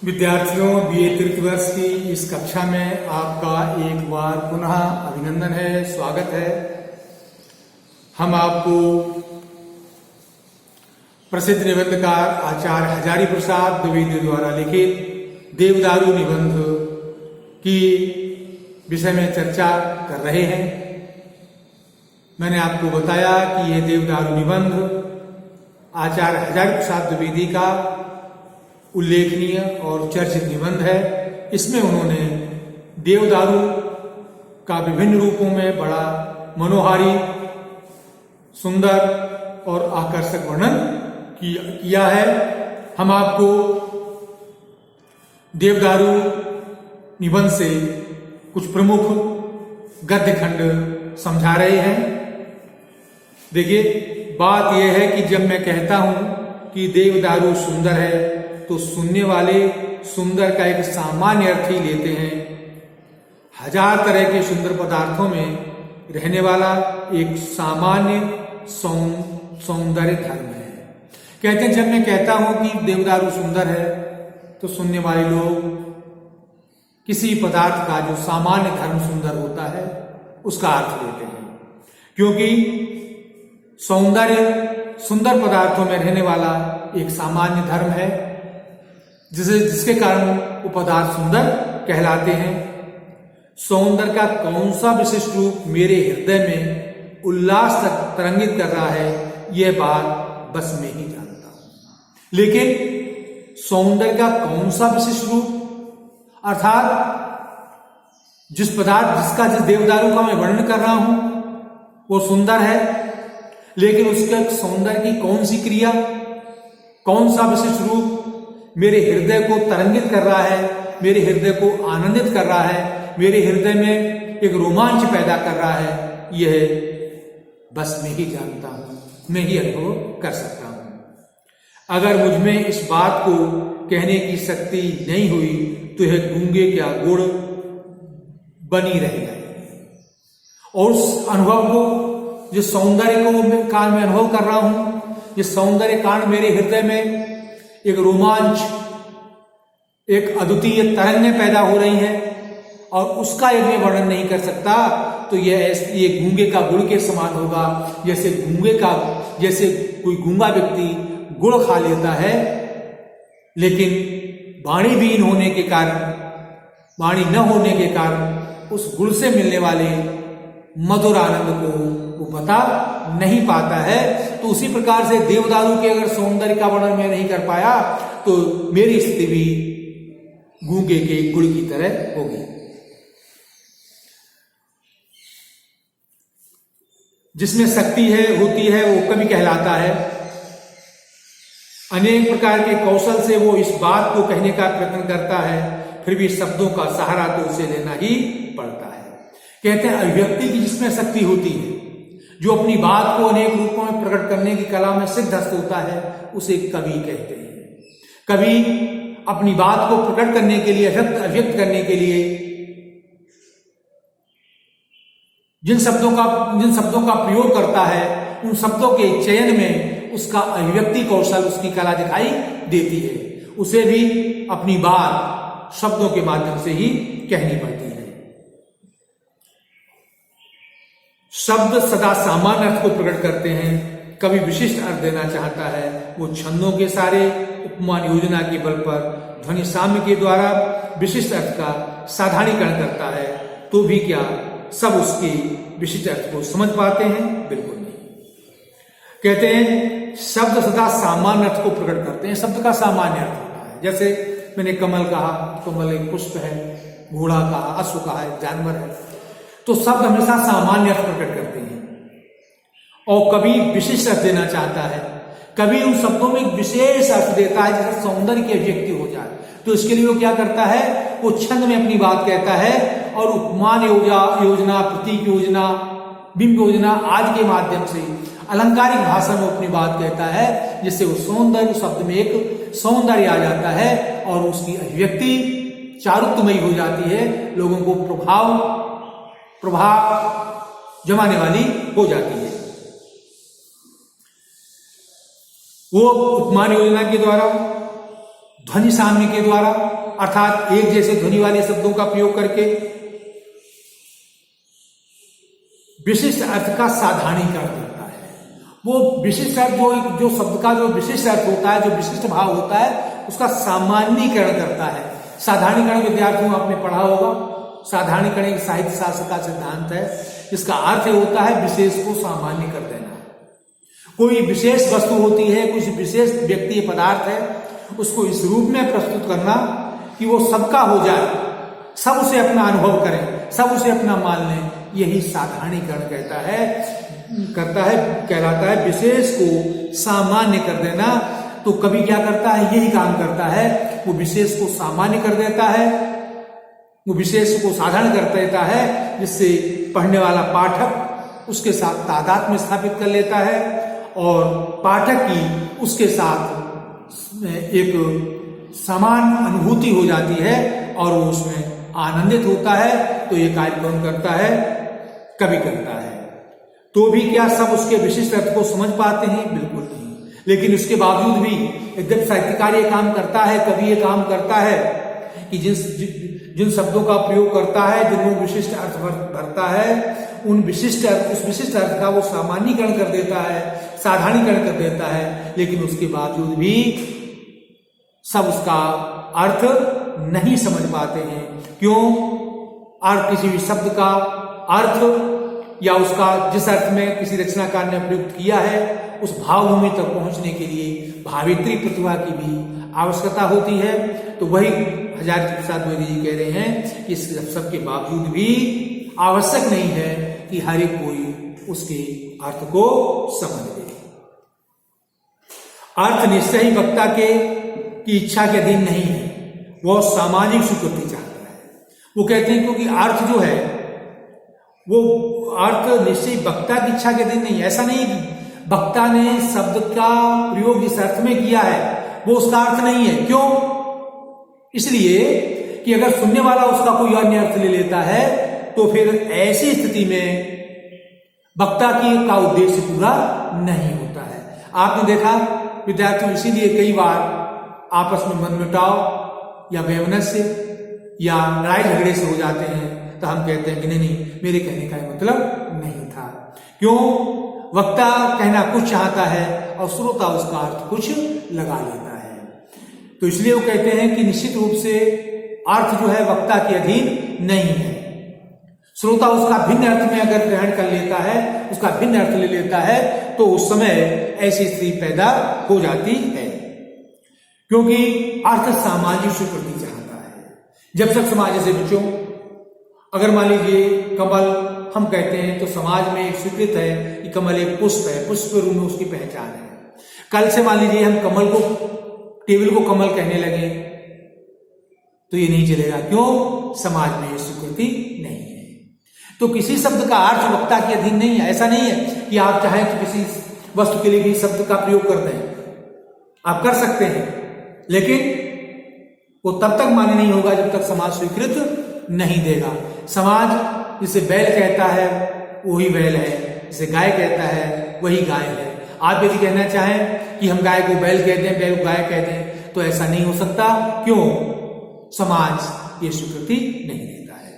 विद्यार्थियों, बीए तृतीय वर्ष की इस कक्षा में आपका एक बार पुनः अभिनंदन है, स्वागत है। हम आपको प्रसिद्ध निबंधकार आचार्य हजारी प्रसाद द्विवेदी द्वारा लिखित देवदारू निबंध की विषय में चर्चा कर रहे हैं। मैंने आपको बताया कि यह देवदारू निबंध आचार्य हजारी प्रसाद द्विवेदी का उल्लेखनीय और चर्चित निबंध है। इसमें उन्होंने देवदारू का विभिन्न रूपों में बड़ा मनोहारी, सुंदर और आकर्षक वर्णन किया है। हम आपको देवदारू निबंध से कुछ प्रमुख गद्य खंड समझा रहे हैं। देखिए, बात यह है कि जब मैं कहता हूं कि देवदारू सुंदर है तो सुनने वाले सुंदर का एक सामान्य अर्थ ही लेते हैं। हजार तरह के सुंदर पदार्थों में रहने वाला एक सामान्य सौंदर्य धर्म है। कहते हैं, जब मैं कहता हूं कि देवदारू सुंदर है तो सुनने वाले लोग किसी पदार्थ का जो सामान्य धर्म सुंदर होता है उसका अर्थ लेते हैं, क्योंकि सौंदर्य सुंदर पदार्थों में रहने वाला एक सामान्य धर्म है जिसके कारण वो पदार्थ सुंदर कहलाते हैं। सौंदर्य का कौन सा विशिष्ट रूप मेरे हृदय में उल्लास तरंगित कर रहा है, यह बात बस मैं ही जानता हूं। लेकिन सौंदर्य का कौन सा विशिष्ट रूप, अर्थात जिस देवदारू का मैं वर्णन कर रहा हूं वो सुंदर है, लेकिन उसके सौंदर्य की कौन सी क्रिया, कौन सा विशिष्ट रूप मेरे हृदय को तरंगित कर रहा है, मेरे हृदय को आनंदित कर रहा है, मेरे हृदय में एक रोमांच पैदा कर रहा है, यह बस मैं ही जानता हूं, मैं ही अनुभव कर सकता हूं। अगर मुझ में इस बात को कहने की शक्ति नहीं हुई तो यह गूंगे क्या गुड़ बनी रहेगा। और उस अनुभव को, जिस सौंदर्य को काल में अनुभव कर रहा हूं, जिस सौंदर्य काल मेरे हृदय में एक रोमांच, एक अद्वितीय तरंगें पैदा हो रही हैं और उसका यदि मैं वर्णन नहीं कर सकता तो ये गूंगे का गुड़ के समान होगा। जैसे कोई गूंगा व्यक्ति गुड़ खा लेता है, लेकिन वाणी विहीन होने के कारण, वाणी न होने के कारण उस गुड़ से मिलने वाले मधुर आनंद को वो बता नहीं पाता है, तो उसी प्रकार से देवदारू के अगर सौंदर्य का वर्णन मैं नहीं कर पाया तो मेरी स्थिति भी गूंगे के गुड़ की तरह होगी। जिसमें शक्ति होती है वो कवि कहलाता है। अनेक प्रकार के कौशल से वो इस बात को कहने का प्रयत्न करता है, फिर भी शब्दों का सहारा तो उसे लेना ही पड़ता है। कहते हैं, अभिव्यक्ति की जिसमें शक्ति होती है, जो अपनी बात को अनेक रूपों में प्रकट करने की कला में सिद्धहस्त होता है, उसे कवि कहते हैं। कवि अपनी बात को प्रकट करने के लिए, अभिव्यक्त करने के लिए जिन शब्दों का प्रयोग करता है, उन शब्दों के चयन में उसका अभिव्यक्ति कौशल, उसकी कला दिखाई देती है। उसे भी अपनी बात शब्दों के माध्यम से ही कहनी पड़ती है। शब्द सदा सामान्य अर्थ को प्रकट करते हैं, कवि विशिष्ट अर्थ देना चाहता है। वो छंदों के सारे उपमान योजना के बल पर ध्वनि साम्य के द्वारा विशिष्ट अर्थ का साधारणीकरण करता है, तो भी क्या सब उसके विशिष्ट अर्थ को समझ पाते हैं? बिल्कुल नहीं। कहते हैं, शब्द सदा सामान्य अर्थ को प्रकट करते हैं। शब्द का सामान्य अर्थ होता है, जैसे मैंने कमल कहा, कमल एक पुष्प है, घोड़ा कहा, अश्व कहा, एक जानवर है, तो शब्द हमेशा सामान्य अर्थ प्रकट करते हैं। और कवि विशिष्ट अर्थ देना चाहता है। कवि उन शब्दों में एक विशेष अर्थ देता है जिससे सौंदर्य की अभिव्यक्ति हो जाए। तो इसके लिए वो क्या करता है, वो छंद में अपनी बात कहता है और उपमान योजना, प्रतीक योजना, बिंब योजना आदि के माध्यम से अलंकारिक भाषा में अपनी बात कहता है, जिससे वो सौंदर्य शब्द में एक सौंदर्य आ जाता है और उसकी अभिव्यक्ति चारुत्वमयी हो जाती है, लोगों को प्रभाव जमाने वाली हो जाती है। वो उपमान योजना के द्वारा ध्वनि साम्य के द्वारा, अर्थात एक जैसे ध्वनि वाले शब्दों का प्रयोग करके विशिष्ट अर्थ का साधारणीकरण करता है। वो विशिष्ट अर्थ जो शब्द का जो विशिष्ट अर्थ होता है, जो विशिष्ट भाव होता है, उसका सामान्यीकरण करता है। साधारणीकरण विद्यार्थियों आपने पढ़ा होगा। साधारणीकरण एक साहित्य शास्त्र का सिद्धांत है, जिसका अर्थ होता है विशेष को सामान्य कर देना। कोई विशेष वस्तु होती है, कुछ विशेष व्यक्ति पदार्थ है, उसको इस रूप में प्रस्तुत करना कि वो सबका हो जाए, सब उसे अपना अनुभव करें, सब उसे अपना मान लें, यही साधारणीकरण कहलाता है। विशेष को सामान्य कर देना। तो कवि क्या करता है, यही काम करता है। वो विशेष को सामान्य कर देता है, वो विशेष को साधारण कर देता है, जिससे पढ़ने वाला पाठक उसके साथ तादात्म्य स्थापित कर लेता है और पाठक की उसके साथ एक समान अनुभूति हो जाती है और वो उसमें आनंदित होता है। तो ये कार्य कौन करता है, कवि करता है। तो भी क्या सब उसके विशिष्ट अर्थ को समझ पाते हैं? बिल्कुल नहीं। लेकिन उसके बावजूद भी एकदम साहित्यकार ये काम करता है, कवि ये काम करता है कि जिन शब्दों का प्रयोग करता है, जिनमें विशिष्ट अर्थ भरता है, उस विशिष्ट अर्थ का वो सामान्यीकरण कर देता है, साधारणीकरण कर देता है। लेकिन उसके बावजूद भी सब उसका अर्थ नहीं समझ पाते हैं। क्यों? अर्थ किसी भी शब्द का अर्थ या उसका जिस अर्थ में किसी रचनाकार ने प्रयुक्त किया है, उस भावभूमि तक पहुंचने के लिए भावित्री प्रतिभा की भी आवश्यकता होती है। तो वही हजारी प्रसाद द्विवेदी जी कह रहे हैं कि इस सब के बावजूद भी आवश्यक नहीं है कि हर एक कोई उसके अर्थ को समझ ले। अर्थ निश्चय ही वक्ता की इच्छा के अधीन नहीं है, वह सामाजिक स्वीकृति चाहता है। वो कहते हैं क्योंकि अर्थ जो है वो अर्थ निश्चय वक्ता की इच्छा के अधीन नहीं है। ऐसा नहीं कि वक्ता ने शब्द का प्रयोग जिस अर्थ में किया है वो उसका अर्थ नहीं है। क्यों? इसलिए कि अगर सुनने वाला उसका कोई अन्य अर्थ ले लेता है तो फिर ऐसी स्थिति में वक्ता का उद्देश्य पूरा नहीं होता है। आपने देखा विद्यार्थियों, इसीलिए कई बार आपस में मनमुटाव या वैमनस्य या लड़ाई झगड़े से हो जाते हैं, तो हम कहते हैं कि नहीं, मेरे कहने का मतलब नहीं था। क्यों? वक्ता कहना कुछ चाहता है और श्रोता उसका अर्थ कुछ लगा लेता है। तो इसलिए वो कहते हैं कि निश्चित रूप से अर्थ जो है वक्ता के अधीन नहीं है। श्रोता उसका भिन्न अर्थ में अगर ग्रहण कर लेता है, उसका भिन्न अर्थ ले लेता है, तो उस समय ऐसी स्थिति पैदा हो जाती है। क्योंकि अर्थ सामाजिक स्वीकृति चाहता है। जब तक समाज से बचो, अगर मान लीजिए कमल हम कहते हैं तो समाज में एक स्वीकृत है कि कमल एक पुष्प है, पुष्प रूप में उसकी पहचान है। कल से मान लीजिए हम टेबल को कमल कहने लगे तो ये नहीं चलेगा। क्यों? समाज में ये स्वीकृति नहीं है। तो किसी शब्द का अर्थ वक्ता के अधीन नहीं है। ऐसा नहीं है कि आप चाहें तो किसी वस्तु के लिए भी शब्द का प्रयोग कर दें, आप कर सकते हैं, लेकिन वो तब तक मान्य नहीं होगा जब तक समाज स्वीकृत नहीं देगा। समाज जिसे बैल कहता है वही बैल है, जिसे गाय कहता है वही गाय है। आप यदि कहना चाहें कि हम गाय को बैल कह दें, बैल को गाय कह दें, तो ऐसा नहीं हो सकता। क्यों? समाज ये स्वीकृति नहीं देता है।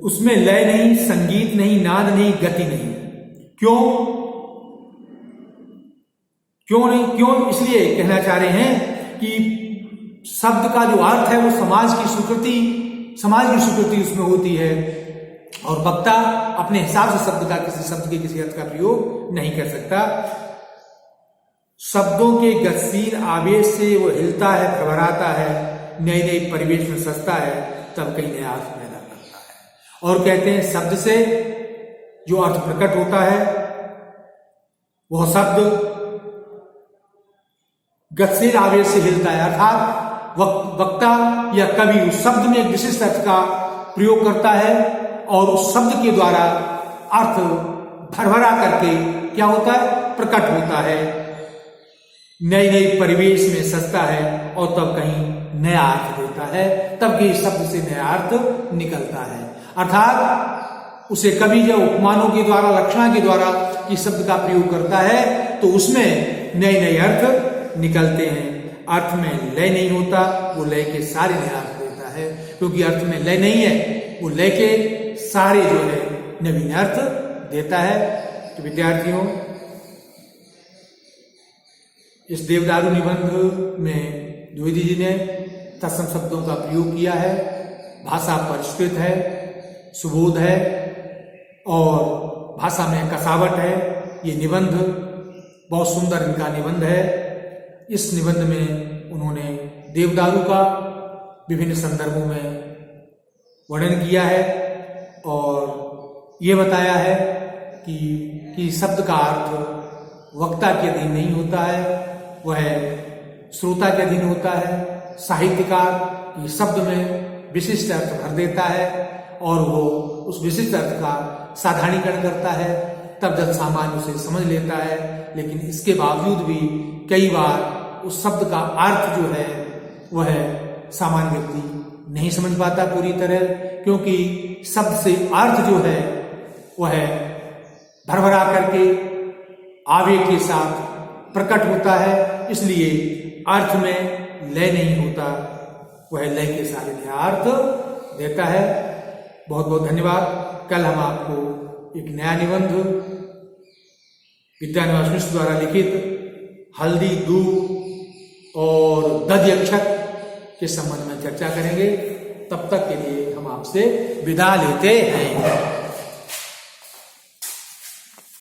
उसमें लय नहीं, संगीत नहीं, नाद नहीं, गति नहीं। क्यों नहीं? क्यों? इसलिए कहना चाह रहे हैं कि शब्द का जो अर्थ है वो समाज की स्वीकृति उसमें होती है और वक्ता अपने हिसाब से शब्द के किसी अर्थ का प्रयोग नहीं कर सकता। शब्दों के गतिशील आवेश से वो हिलता है, घबराता है, नए नए परिवेश में सजता है, तब कई नया अर्थ पैदा करता है। और कहते हैं शब्द से जो अर्थ प्रकट होता है वह शब्द गतिशील आवेश से हिलता है, अर्थात वक्ता या कवि उस शब्द में एक विशिष्ट अर्थ का प्रयोग करता है और उस शब्द के द्वारा अर्थ भरभरा करके क्या होता है, प्रकट होता है, नए नए परिवेश में सजता है और तब कहीं नया अर्थ देता है, तब के शब्द से नया अर्थ निकलता है। अर्थात उसे कवि जब उपमानों के द्वारा, लक्षणा के द्वारा इस शब्द का प्रयोग करता है तो उसमें नए नए अर्थ निकलते हैं। अर्थ में लय नहीं होता, वो लय के सारे नए अर्थ देता है। क्योंकि अर्थ में लय नहीं है, वो लय के सारे जो है नवीन अर्थ देता है। तो विद्यार्थियों, इस देवदारू निबंध में द्विवेदी जी ने तत्सम शब्दों का प्रयोग किया है। भाषा परिष्कृत है, सुबोध है और भाषा में कसावट है। ये निबंध बहुत सुंदर इनका निबंध है। इस निबंध में उन्होंने देवदारू का विभिन्न संदर्भों में वर्णन किया है और ये बताया है कि शब्द का अर्थ वक्ता के अधीन नहीं होता है, वह श्रोता के अधीन होता है। साहित्यकार ये शब्द में विशिष्ट अर्थ भर देता है और वो उस विशिष्ट अर्थ का साधारणीकरण करता है, तब जब सामान्य उसे समझ लेता है। लेकिन इसके बावजूद भी कई बार उस शब्द का अर्थ जो है वह सामान्य व्यक्ति नहीं समझ पाता पूरी तरह, क्योंकि शब्द से अर्थ जो है वह भरभरा करके आवेग के साथ प्रकट होता है। इसलिए अर्थ में लय नहीं होता, वह लय के सारे नया अर्थ देता है। बहुत बहुत धन्यवाद। कल हम आपको एक नया निबंध विद्यानिवास मिश्र द्वारा लिखित हल्दी, दूध और दध्यक्षक के संबंध में चर्चा करेंगे। तब तक के लिए हम आपसे विदा लेते हैं।